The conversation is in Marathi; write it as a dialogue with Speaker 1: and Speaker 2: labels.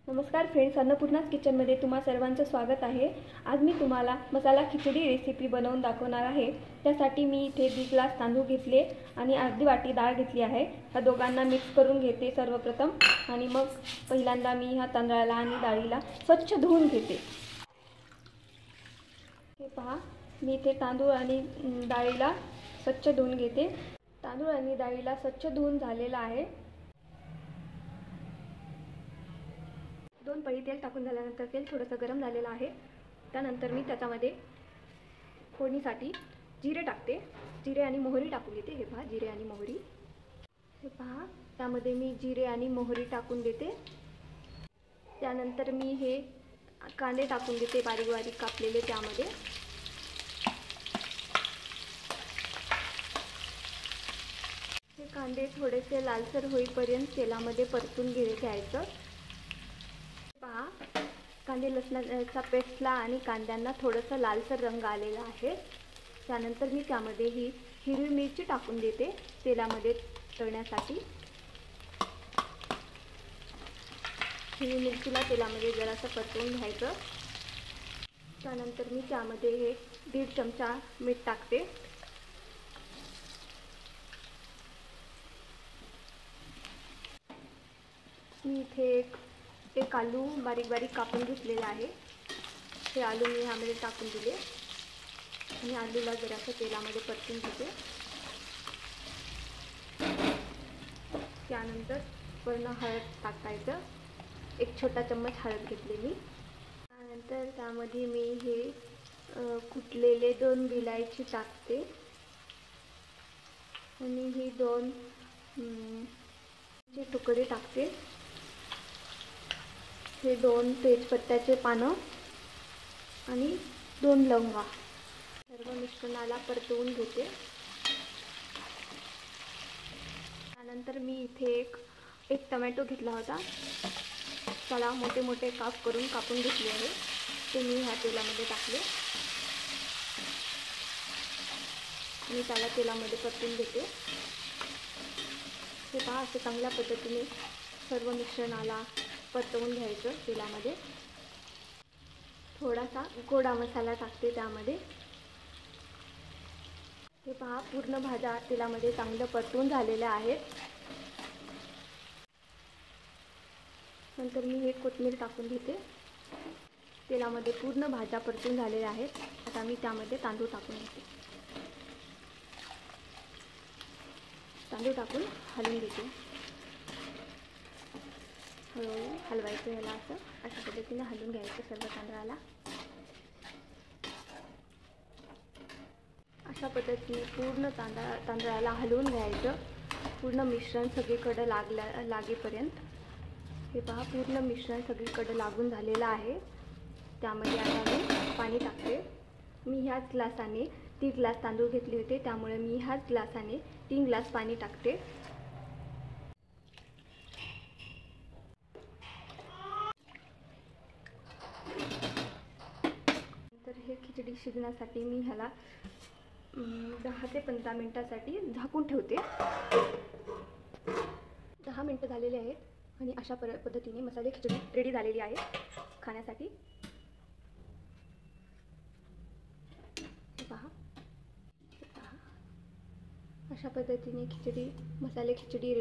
Speaker 1: नमस्कार फ्रेंड्स, अन्नपूर्णा's किचनमध्ये तुम्हा सर्वांचं स्वागत आहे। आज मी तुम्हाला मसाला खिचडी रेसिपी बनवून दाखवणार आहे। त्यासाठी मी इथे 2 ग्लास तांदूळ घेतले आणि अर्धी वाटी डाळ घेतली आहे। ह्या दोघांना मिक्स करून घेते सर्वप्रथम आणि मग पहिल्यांदा मी ह्या तांदळाला आणि डाळीला स्वच्छ धुवून घेते। हे पहा, मी इथे तांदूळ आणि डाळीला स्वच्छ धुवून घेते। तांदूळ आणि डाळीला स्वच्छ धुवून झालेला आहे। 2 पळी तेल टाकून झाल्यानंतर तेल थोडंसं गरम झालेलं आहे। त्यानंतर मी त्याच्यामध्ये फोडणीसाठी जिरे टाकते। जिरे आणि मोहरी टाकून घेते। हे पहा, जिरे आणि मोहरी। हे पहा, त्यामध्ये मी जिरे आणि मोहरी टाकून देते। त्यानंतर मी हे कांदे टाकून देते, बारीक बारीक कापलेले। त्यामध्ये हे कांदे थोडेसे लालसर होईपर्यंत तेलामध्ये परतून घ्यायचं। पहा, कांदे लसणाचा पेस्टला आणि कांद्यांना थोडंसं लालसर रंग आलेला आहे। त्यानंतर मी त्यामध्ये ही हिरवी मिरची टाकून देते तेलामध्ये तळण्यासाठी। हिरवी मिरचीला तेलामध्ये जरासं परतवून घ्यायचं। त्यानंतर मी त्यामध्ये हे 1.5 चमचा मीठ टाकते। मी इथे एक आलू बारीक बारीक कापून घेतलेला आहे। हे आलू मी ह्यामध्ये टाकून दिले आणि आलूला जरासं तेलामध्ये परतून घेते। त्यानंतर पूर्ण हळद टाकायचं, 1 छोटा चम्मच हळद घेतलेली। त्यानंतर त्यामध्ये मी हे कुटलेले 2 विलायची टाकते आणि ही 2 चे तुकडे टाकते। हे 2 तेजपत्त्याचे पानं आणि 2 लवंगा सर्व मिश्रणाला परतवून घेते। त्यानंतर मी इथे एक टोमॅटो घेतला होता, त्याला मोठे मोठे कापून घेतले आहे। ते मी ह्या तेलामध्ये टाकले आणि त्याला तेलामध्ये परतून घेते। हे पहा, असे चांगल्या पद्धतीने सर्व मिश्रणाला परतवून घ्यायचं तेलामध्ये। थोडासा गोडा मसाला टाकते त्यामध्ये। हे पहा, पूर्ण भाज्या तेलामध्ये चांगलं परतून झालेल्या आहेत। नंतर मी हे कोथिंबीर टाकून घेते। तेलामध्ये पूर्ण भाज्या परतून झालेल्या आहेत। आता मी त्यामध्ये तांदूळ टाकून घेते। तांदूळ टाकून हलवून घेते। हळूहळू हलवायचं ह्याला, अशा पद्धतीने हलवून घ्यायचं सर्व तांदळाला। अशा पद्धतीने पूर्ण तांदळाला हलवून घ्यायचं, पूर्ण मिश्रण सगळीकडे लागेपर्यंत। हे पहा, पूर्ण मिश्रण सगळीकडे लागून झालेलं आहे। त्यामध्ये आता मी पाणी टाकते। मी ह्याच ग्लासाने 3 ग्लास तांदूळ घेतले होते, त्यामुळे मी ह्याच ग्लासाने 3 ग्लास पाणी टाकते। तर हे खिचडी शिजण्यासाठी मी ह्याला 10 ते 15 मिनिटांसाठी झाकून ठेवते। 10 मिनिटं झालेले आहेत आणि अशा पद्धतीने मसाले खिचडी रेडी झालेली आहे खाण्यासाठी। पहा, अशा पद्धतीने मसाले खिचडी